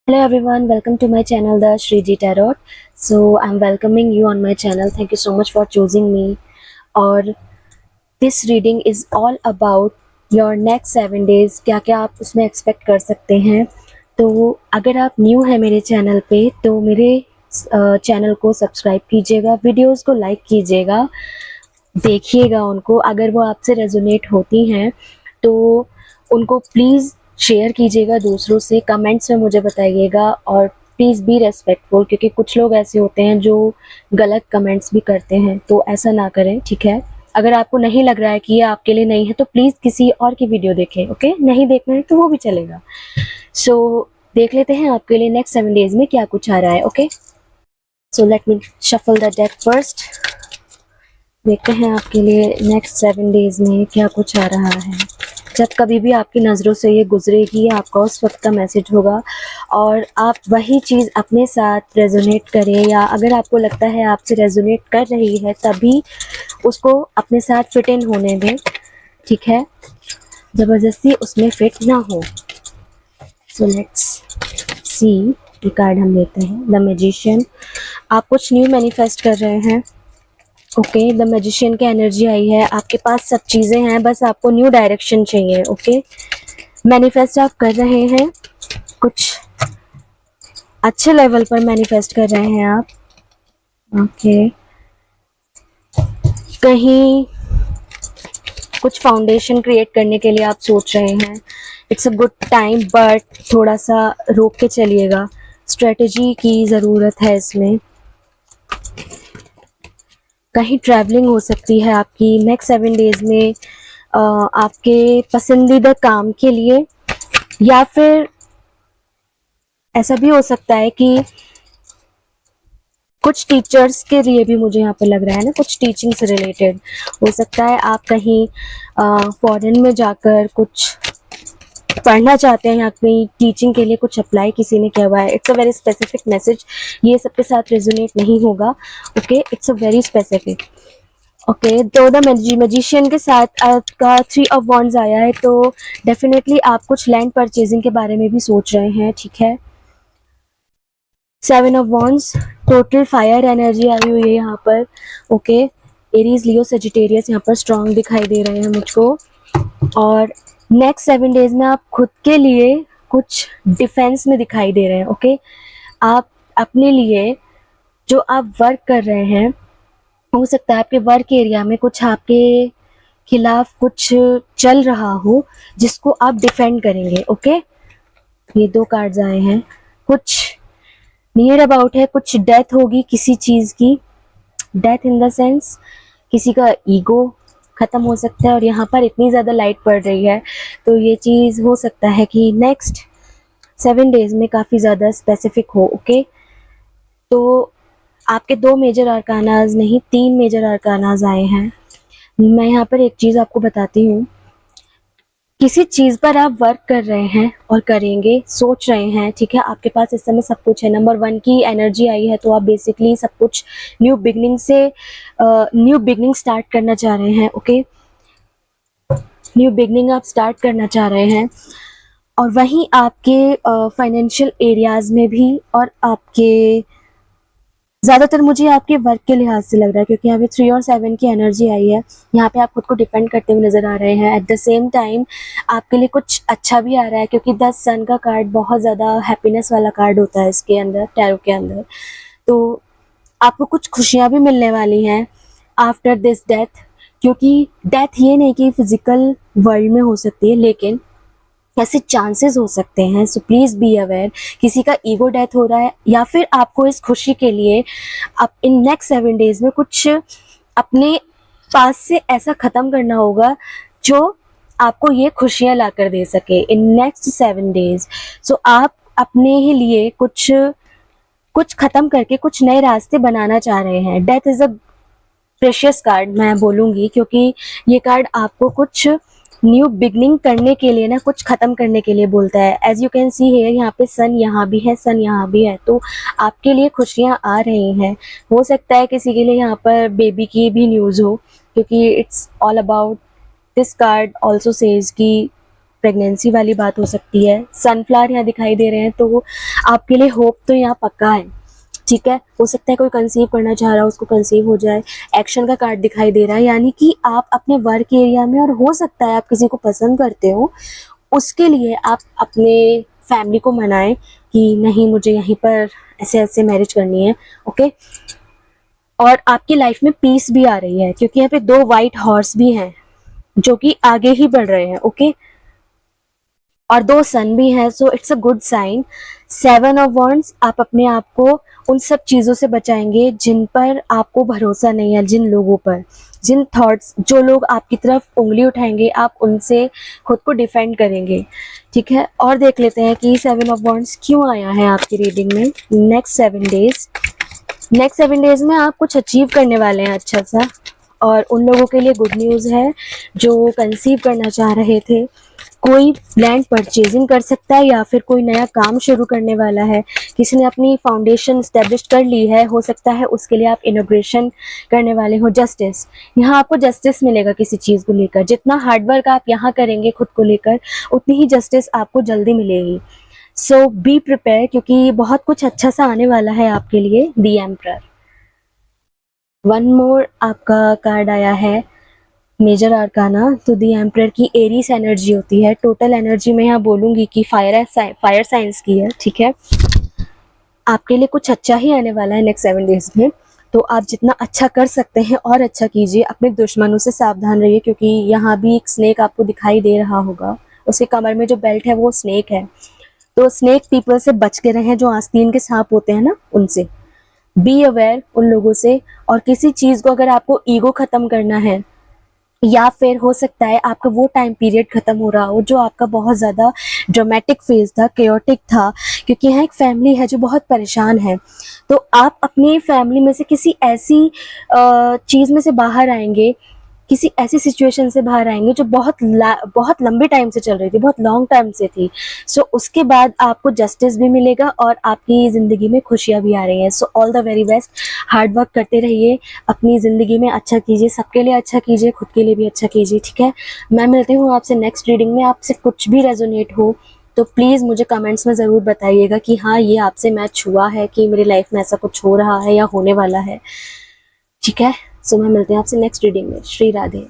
Hello everyone, welcome to my channel, the Shriji Tarot. So I'm welcoming you on my channel. Thank you so much for choosing me. और this reading is all about your next 7 days. क्या क्या आप उसमें expect कर सकते हैं. तो अगर आप न्यू हैं मेरे चैनल पे तो मेरे चैनल को सब्सक्राइब कीजिएगा, वीडियोस को लाइक कीजिएगा, देखिएगा उनको. अगर वो आपसे रेजोनेट होती हैं तो उनको प्लीज़ शेयर कीजिएगा दूसरों से, कमेंट्स में मुझे बताइएगा. और प्लीज़ बी रेस्पेक्टफुल, क्योंकि कुछ लोग ऐसे होते हैं जो गलत कमेंट्स भी करते हैं, तो ऐसा ना करें, ठीक है. अगर आपको नहीं लग रहा है कि ये आपके लिए नहीं है तो प्लीज़ किसी और की वीडियो देखें, ओके. नहीं देखना है तो वो भी चलेगा. सो देख लेते हैं आपके लिए नेक्स्ट 7 डेज में क्या कुछ आ रहा है, okay. So let me shuffle the deck first. देखते हैं आपके लिए नेक्स्ट 7 डेज में क्या कुछ आ रहा है. जब कभी भी आपकी नज़रों से ये गुजरेगी आपका उस वक्त का मैसेज होगा और आप वही चीज़ अपने साथ रेजोनेट करें, या अगर आपको लगता है आपसे रेजोनेट कर रही है तभी उसको अपने साथ फिट इन होने दें, ठीक है. ज़बरदस्ती उसमें फिट ना हो. So let's see. ये कार्ड हम लेते हैं, द मैजिशियन. आप कुछ न्यू मैनिफेस्ट कर रहे हैं, ओके. द मैजिशियन की एनर्जी आई है. आपके पास सब चीज़ें हैं, बस आपको न्यू डायरेक्शन चाहिए, ओके. मैनिफेस्ट आप कर रहे हैं, कुछ अच्छे लेवल पर मैनिफेस्ट कर रहे हैं आप, ओके. कहीं कुछ फाउंडेशन क्रिएट करने के लिए आप सोच रहे हैं. It's a good time, but थोड़ा सा रोक के चलिएगा. स्ट्रेटजी की ज़रूरत है इसमें. कहीं ट्रैवलिंग हो सकती है आपकी नेक्स्ट 7 डेज में, आपके पसंदीदा काम के लिए, या फिर ऐसा भी हो सकता है कि कुछ टीचर्स के लिए भी मुझे यहाँ पर लग रहा है ना, कुछ टीचिंग से रिलेटेड हो सकता है. आप कहीं फॉरेन में जाकर कुछ पढ़ना चाहते हैं या कहीं टीचिंग के लिए कुछ अप्लाई किसी ने किया हुआ है. It's a very specific message. ये सबके साथ रेजोनेट नहीं होगा, okay. It's a very specific, okay. तो द मैजिशियन के साथ आपका 3 ऑफ वॉन्ड्स आया है, तो डेफिनेटली आप कुछ लैंड परचेजिंग के बारे में भी सोच रहे हैं, ठीक है. 7 of wands, total fire energy आई हुई है यहाँ पर, ओके. एरीज, लियो, सेजिटेरियस यहाँ पर स्ट्रांग दिखाई दे रहे हैं मुझको. और नेक्स्ट 7 डेज में आप खुद के लिए कुछ डिफेंस में दिखाई दे रहे हैं, ओके. आप अपने लिए जो आप वर्क कर रहे हैं, हो सकता है आपके वर्क एरिया में कुछ आपके खिलाफ कुछ चल रहा हो जिसको आप डिफेंड करेंगे, ओके. ये 2 कार्ड्स आए हैं. कुछ नियर अबाउट है, कुछ डेथ होगी किसी चीज़ की. डेथ इन द सेंस किसी का ईगो ख़त्म हो सकता है. और यहाँ पर इतनी ज़्यादा लाइट पड़ रही है तो ये चीज़ हो सकता है कि नेक्स्ट 7 डेज में काफ़ी ज़्यादा स्पेसिफिक हो, ओके. तो आपके 2 मेजर आर्कानाज नहीं, 3 मेजर आर्कानाज आए हैं. मैं यहाँ पर एक चीज़ आपको बताती हूँ. किसी चीज़ पर आप वर्क कर रहे हैं और करेंगे, सोच रहे हैं, ठीक है. आपके पास इस समय सब कुछ है. नंबर 1 की एनर्जी आई है, तो आप बेसिकली सब कुछ न्यू बिगनिंग से न्यू बिगनिंग स्टार्ट करना चाह रहे हैं, ओके. न्यू बिगनिंग आप स्टार्ट करना चाह रहे हैं. और वहीं आपके फाइनेंशियल एरियाज़ में भी, और आपके ज़्यादातर मुझे आपके वर्क के लिहाज से लग रहा है, क्योंकि यहाँ पे 3 और 7 की एनर्जी आई है. यहाँ पे आप खुद को डिफेंड करते हुए नज़र आ रहे हैं. एट द सेम टाइम आपके लिए कुछ अच्छा भी आ रहा है, क्योंकि 10 सन का कार्ड बहुत ज़्यादा हैप्पीनेस वाला कार्ड होता है इसके अंदर, टैरो के अंदर. तो आपको कुछ खुशियाँ भी मिलने वाली हैं आफ्टर दिस डेथ. क्योंकि डेथ ये नहीं कि फिज़िकल वर्ल्ड में हो सकती है, लेकिन ऐसे चांसेस हो सकते हैं. So please be aware. किसी का ईगो डेथ हो रहा है, या फिर आपको इस खुशी के लिए अब इन नेक्स्ट 7 डेज में कुछ अपने पास से ऐसा ख़त्म करना होगा जो आपको ये खुशियाँ ला कर दे सके इन नेक्स्ट 7 डेज. सो आप अपने ही लिए कुछ ख़त्म करके कुछ नए रास्ते बनाना चाह रहे हैं. Death is a precious card मैं बोलूँगी, क्योंकि ये कार्ड आपको कुछ न्यू बिगनिंग करने के लिए ना, कुछ ख़त्म करने के लिए बोलता है. एज यू कैन सी है, यहाँ पे सन यहाँ भी है, सन यहाँ भी है. तो आपके लिए खुशियाँ आ रही हैं. हो सकता है किसी के लिए यहाँ पर बेबी की भी न्यूज़ हो, क्योंकि it's all about this card also says कि प्रेगनेंसी वाली बात हो सकती है। सनफ्लावर यहाँ दिखाई दे रहे हैं, तो आपके लिए होप तो यहाँ पक्का है, ठीक है। हो सकता है कोई कंसीव करना चाह रहा हो, उसको कंसीव हो जाए। एक्शन का कार्ड दिखाई दे रहा है, यानी कि आप अपने वर्क एरिया में, और हो सकता है आप किसी को पसंद करते हो, उसके लिए आप अपने फैमिली को मनाएं कि नहीं, मुझे यहीं पर ऐसे ऐसे मैरिज करनी है, ओके। और आपकी लाइफ में पीस भी आ रही है, क्योंकि यहाँ पे 2 वाइट हॉर्स भी हैं जो कि आगे ही बढ़ रहे हैं, ओके। और 2 सन भी हैं, so it's a good sign. 7 of wands, आप अपने आप को उन सब चीज़ों से बचाएंगे जिन पर आपको भरोसा नहीं है, जिन लोगों पर, जिन थॉट्स, जो लोग आपकी तरफ उंगली उठाएंगे, आप उनसे खुद को डिफेंड करेंगे, ठीक है। और देख लेते हैं कि 7 ऑफ वॉन्ड्स क्यों आया है आपकी रीडिंग में नेक्स्ट 7 डेज में। आप कुछ अचीव करने वाले हैं अच्छा सा, और उन लोगों के लिए गुड न्यूज़ है जो कंसीव करना चाह रहे थे। कोई लैंड परचेजिंग कर सकता है, या फिर कोई नया काम शुरू करने वाला है। किसी ने अपनी फाउंडेशन स्टैब्लिश कर ली है, हो सकता है उसके लिए आप इनॉग्रेशन करने वाले हो। जस्टिस, यहाँ आपको जस्टिस मिलेगा किसी चीज़ को लेकर। जितना हार्डवर्क आप यहाँ करेंगे खुद को लेकर, उतनी ही जस्टिस आपको जल्दी मिलेगी। सो बी प्रिपेयर, क्योंकि बहुत कुछ अच्छा सा आने वाला है आपके लिए। The emperor. वन मोर आपका कार्ड आया है, मेजर आर्काना। तो द एम्परर की एरीज एनर्जी होती है। टोटल एनर्जी में यहाँ बोलूँगी कि फायर साइंस की है, ठीक है। आपके लिए कुछ अच्छा ही आने वाला है नेक्स्ट 7 डेज में, तो आप जितना अच्छा कर सकते हैं और अच्छा कीजिए। अपने दुश्मनों से सावधान रहिए, क्योंकि यहाँ भी एक स्नेक आपको दिखाई दे रहा होगा। उसके कमर में जो बेल्ट है वो स्नेक है, तो स्नेक पीपल से बच के रहें, जो आस्तीन के सांप होते हैं ना, उनसे। बी अवेयर उन लोगों से। और किसी चीज़ को अगर आपको ईगो ख़त्म करना है, या फिर हो सकता है आपका वो टाइम पीरियड ख़त्म हो रहा हो जो आपका बहुत ज़्यादा ड्रामेटिक फेज था, केओटिक था, क्योंकि यहाँ एक फैमिली है जो बहुत परेशान है। तो आप अपनी फैमिली में से किसी ऐसी चीज़ में से बाहर आएंगे, किसी ऐसी सिचुएशन से बाहर आएंगे जो बहुत लंबे टाइम से चल रही थी, बहुत लॉन्ग टाइम से थी। सो उसके बाद आपको जस्टिस भी मिलेगा और आपकी ज़िंदगी में खुशियाँ भी आ रही हैं। So all the very best. Hard work करते रहिए, अपनी ज़िंदगी में अच्छा कीजिए, सबके लिए अच्छा कीजिए, खुद के लिए भी अच्छा कीजिए, ठीक है। मैं मिलती हूँ आपसे नेक्स्ट रीडिंग में। आपसे कुछ भी रेजोनेट हो तो प्लीज़ मुझे कमेंट्स में ज़रूर बताइएगा कि हाँ, ये आपसे मैच हुआ है, कि मेरी लाइफ में ऐसा कुछ हो रहा है या होने वाला है, ठीक है। सो मैं मिलती हूँ आपसे नेक्स्ट रीडिंग में। श्री राधे।